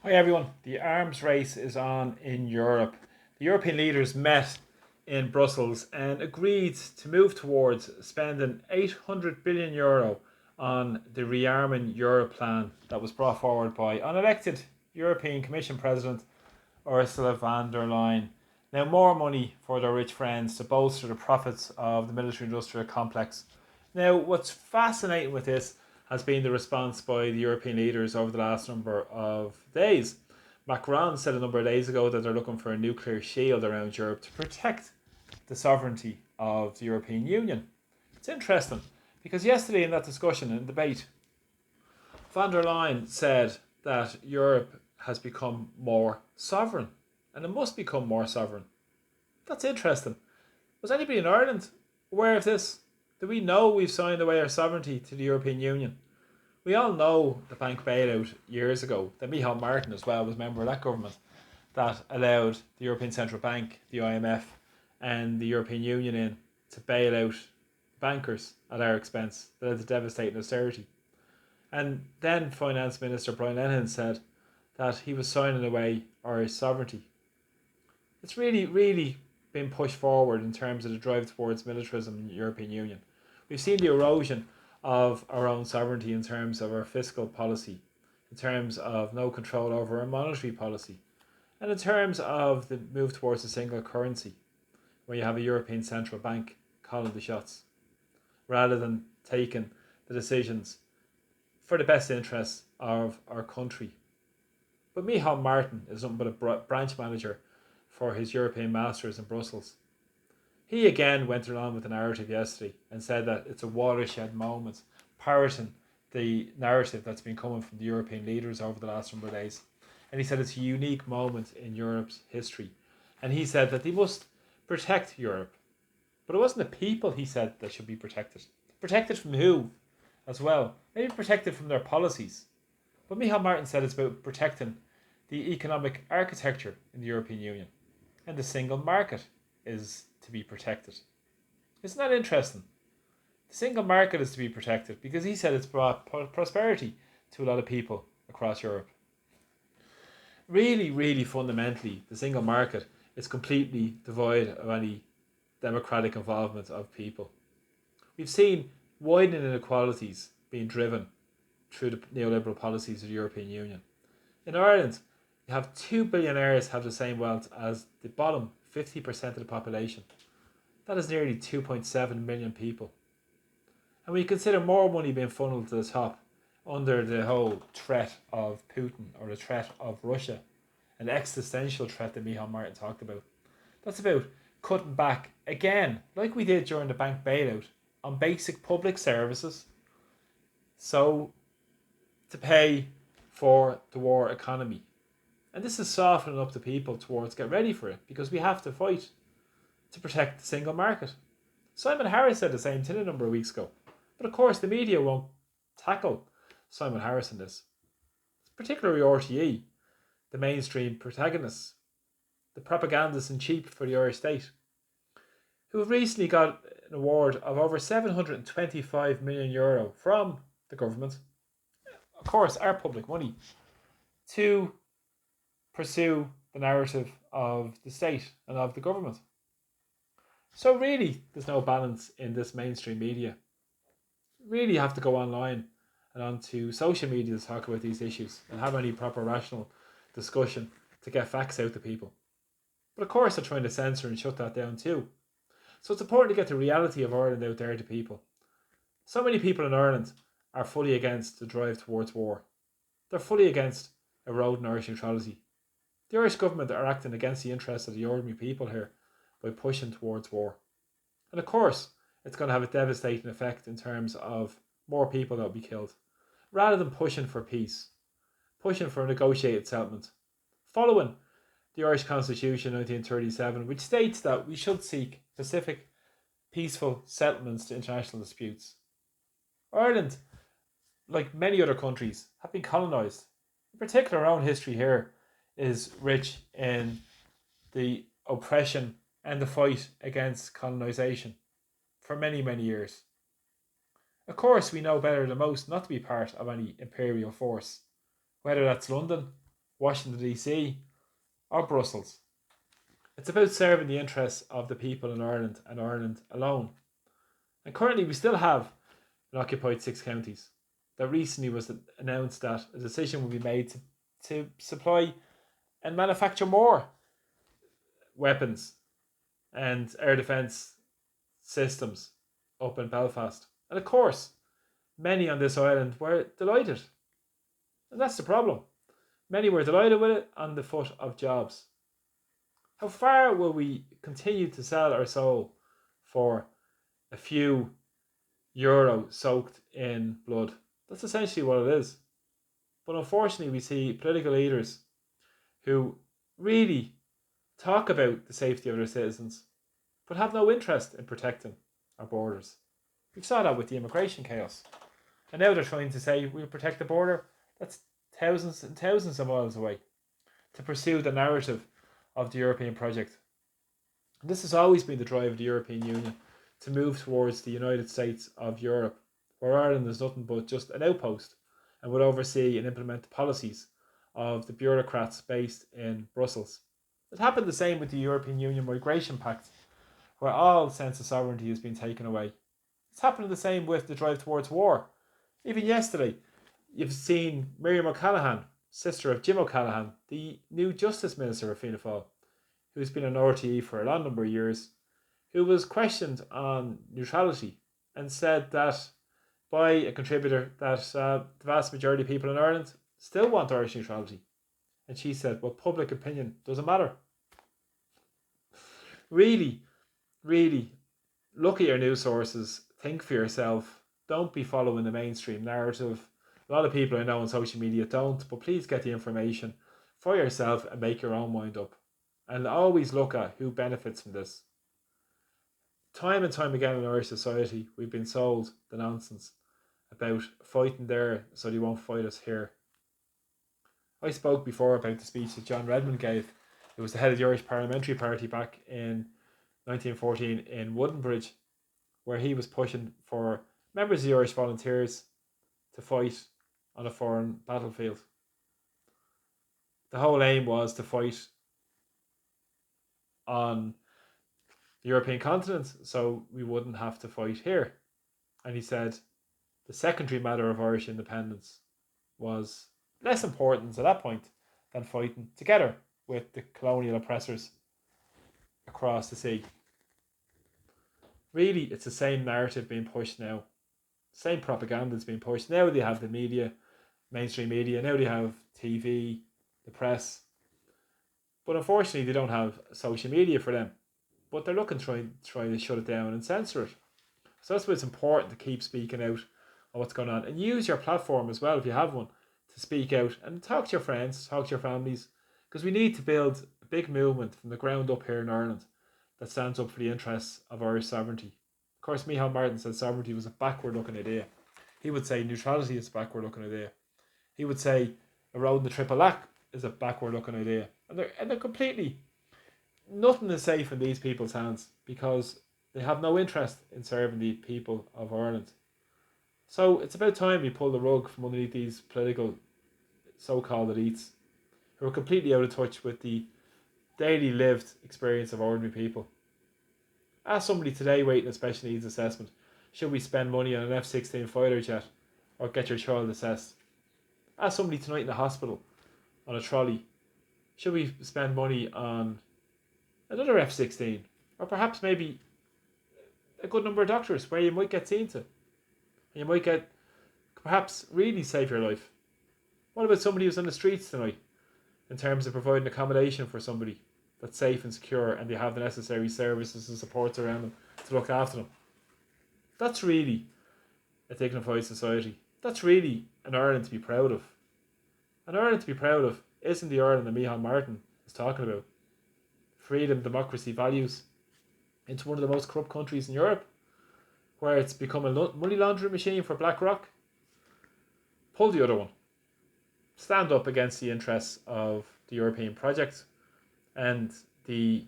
Hi everyone. The arms race is on in Europe. The European leaders met in Brussels and agreed to move towards spending €800 billion on the Rearming Europe plan that was brought forward by unelected European Commission President Ursula von der Leyen. Now, more money for their rich friends to bolster the profits of the military industrial complex. Now, what's fascinating with this has been the response by the European leaders over the last number of days. Macron said a number of days ago that they're looking for a nuclear shield around Europe to protect the sovereignty of the European Union. It's interesting because yesterday in that discussion and debate, von der Leyen said that Europe has become more sovereign and it must become more sovereign. That's interesting. Was anybody in Ireland aware of this? Do we know we've signed away our sovereignty to the European Union? We all know the bank bailout years ago, that Micheál Martin as well was a member of that government, that allowed the European Central Bank, the IMF and the European Union in to bail out bankers at our expense. That led to devastating austerity. And then Finance Minister Brian Lenihan said that he was signing away our sovereignty. It's really been pushed forward in terms of the drive towards militarism in the European Union. We've seen the erosion of our own sovereignty in terms of our fiscal policy, in terms of no control over our monetary policy, and in terms of the move towards a single currency, where you have a European Central Bank calling the shots, rather than taking the decisions for the best interests of our country. But Micheál Martin is nothing but a branch manager for his European masters in Brussels. He again went along with the narrative yesterday and said that it's a watershed moment, parroting the narrative that's been coming from the European leaders over the last number of days. And he said it's a unique moment in Europe's history. And he said that they must protect Europe. But it wasn't the people, he said, that should be protected. Protected from who as well? Maybe protected from their policies. But Micheál Martin said it's about protecting the economic architecture in the European Union. And the single market is to be protected. Isn't that interesting? The single market is to be protected because he said it's brought prosperity to a lot of people across Europe. Really fundamentally, the single market is completely devoid of any democratic involvement of people. We've seen widening inequalities being driven through the neoliberal policies of the European Union. In Ireland, you have 2 billionaires have the same wealth as the bottom 50% of the population. That is nearly 2.7 million people. And we consider more money being funneled to the top under the whole threat of Putin or the threat of Russia, an existential threat that Micheál Martin talked about. That's about cutting back again, like we did during the bank bailout, on basic public services. So to pay for the war economy. And this is softening up the people towards get ready for it because we have to fight to protect the single market. Simon Harris said the same thing a number of weeks ago. But of course, the media won't tackle Simon Harris in this. Particularly RTE, the mainstream protagonists, the propagandists in chief for the Irish state, who have recently got an award of over €725 million from the government, of course, our public money, to pursue the narrative of the state and of the government. So really, there's no balance in this mainstream media. Really have to go online and onto social media to talk about these issues and have any proper rational discussion to get facts out to people. But of course they're trying to censor and shut that down too. So it's important to get the reality of Ireland out there to people. So many people in Ireland are fully against the drive towards war. They're fully against eroding Irish neutrality. The Irish government are acting against the interests of the ordinary people here by pushing towards war. And of course, it's going to have a devastating effect in terms of more people that will be killed. Rather than pushing for peace, pushing for a negotiated settlement, following the Irish Constitution 1937, which states that we should seek pacific, peaceful settlements to international disputes. Ireland, like many other countries, have been colonised. In particular, our own history here is rich in the oppression and the fight against colonisation for many years. Of course, we know better than most not to be part of any imperial force, whether that's London Washington DC, or Brussels. It's about serving the interests of the people in Ireland and Ireland alone. And currently we still have an occupied 6 counties. That recently was announced that a decision will be made to supply and manufacture more weapons and air defence systems up in Belfast. And of course, many on this island were delighted. And that's the problem. Many were delighted with it on the foot of jobs. How far will we continue to sell our soul for a few euro soaked in blood? That's essentially what it is. But unfortunately, we see political leaders who really talk about the safety of their citizens, but have no interest in protecting our borders. We saw that with the immigration chaos. And now they're trying to say we'll protect the border that's thousands and thousands of miles away, to pursue the narrative of the European project. And this has always been the drive of the European Union, to move towards the United States of Europe, where Ireland is nothing but just an outpost and would oversee and implement the policies of the bureaucrats based in Brussels. It happened the same with the European Union Migration Pact, where all sense of sovereignty has been taken away. It's happening the same with the drive towards war. Even yesterday, you've seen Miriam O'Callaghan, sister of Jim O'Callaghan, the new Justice Minister of Fianna Fáil, who's been an RTE for a long number of years, who was questioned on neutrality and said that by a contributor that the vast majority of people in Ireland still want Irish neutrality. And she said, well, public opinion doesn't matter. Really, really, look at your news sources, think for yourself, don't be following the mainstream narrative. A lot of people I know on social media don't, but please get the information for yourself and make your own mind up. And always look at who benefits from this. Time and time again in Irish society, we've been sold the nonsense about fighting there so they won't fight us here. I spoke before about the speech that John Redmond gave. It was the head of the Irish Parliamentary Party back in 1914 in Woodenbridge, where he was pushing for members of the Irish Volunteers to fight on a foreign battlefield. The whole aim was to fight on the European continent so we wouldn't have to fight here. And he said the secondary matter of Irish independence was less important at that point than fighting together with the colonial oppressors across the sea. Really, it's the same narrative being pushed now. Same propaganda is being pushed. Now they have the media, mainstream media. Now they have TV, the press. But unfortunately, they don't have social media for them. But they're looking trying to shut it down and censor it. So that's why it's important to keep speaking out on what's going on. And use your platform as well, if you have one, to speak out and talk to your friends, talk to your families. Because we need to build a big movement from the ground up here in Ireland that stands up for the interests of Irish sovereignty. Of course, Micheál Martin said sovereignty was a backward-looking idea. He would say neutrality is a backward-looking idea. He would say eroding the Triple Act is a backward-looking idea. And they're completely... Nothing is safe in these people's hands because they have no interest in serving the people of Ireland. So it's about time we pull the rug from underneath these political so-called elites who are completely out of touch with the daily lived experience of ordinary people. Ask somebody today waiting a special needs assessment, should we spend money on an F-16 fighter jet or get your child assessed? Ask somebody tonight in the hospital on a trolley, should we spend money on another F-16 or perhaps maybe a good number of doctors where you might get seen to and you might get perhaps really save your life. What about somebody who's on the streets tonight in terms of providing accommodation for somebody that's safe and secure and they have the necessary services and supports around them to look after them? That's really a dignified society. That's really an Ireland to be proud of. An Ireland to be proud of isn't the Ireland that Micheál Martin is talking about. Freedom, democracy, values, into one of the most corrupt countries in Europe, where it's become a money laundering machine for BlackRock. Pull the other one. Stand up against the interests of the European project and the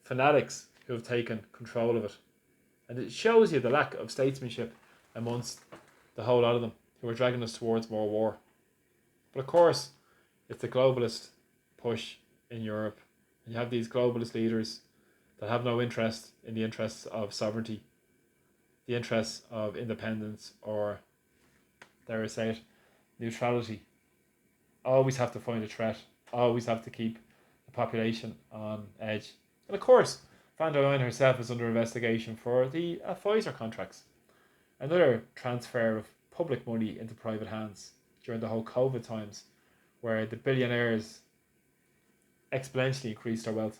fanatics who have taken control of it. And it shows you the lack of statesmanship amongst the whole lot of them who are dragging us towards more war. But of course, It's a globalist push in Europe. And you have these globalist leaders that have no interest in the interests of sovereignty, the interests of independence, or, dare I say it, neutrality. Always have to find a threat, always have to keep the population on edge. And of course, van der Leyen herself is under investigation for the Pfizer contracts, another transfer of public money into private hands during the whole COVID times, where the billionaires exponentially increased their wealth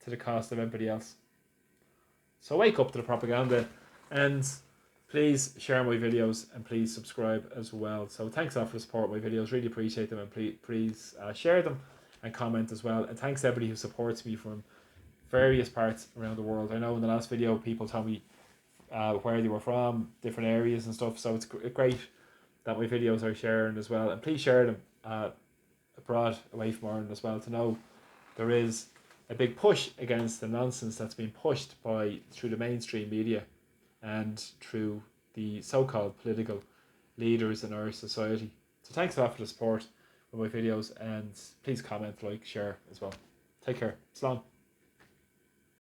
to the cost of everybody else. So wake up to the propaganda, and please share my videos and please subscribe as well. So thanks a lot for the support of my videos, really appreciate them, and please share them and comment as well. And thanks to everybody who supports me from various parts around the world. I know in the last video people told me where they were from, different areas and stuff, so it's great that my videos are sharing as well. And please share them abroad, away from Ireland as well, to know there is a big push against the nonsense that's been pushed through the mainstream media and through the so-called political leaders in our society. So thanks a lot for the support of my videos, and please comment, like, share as well. Take care. Slán.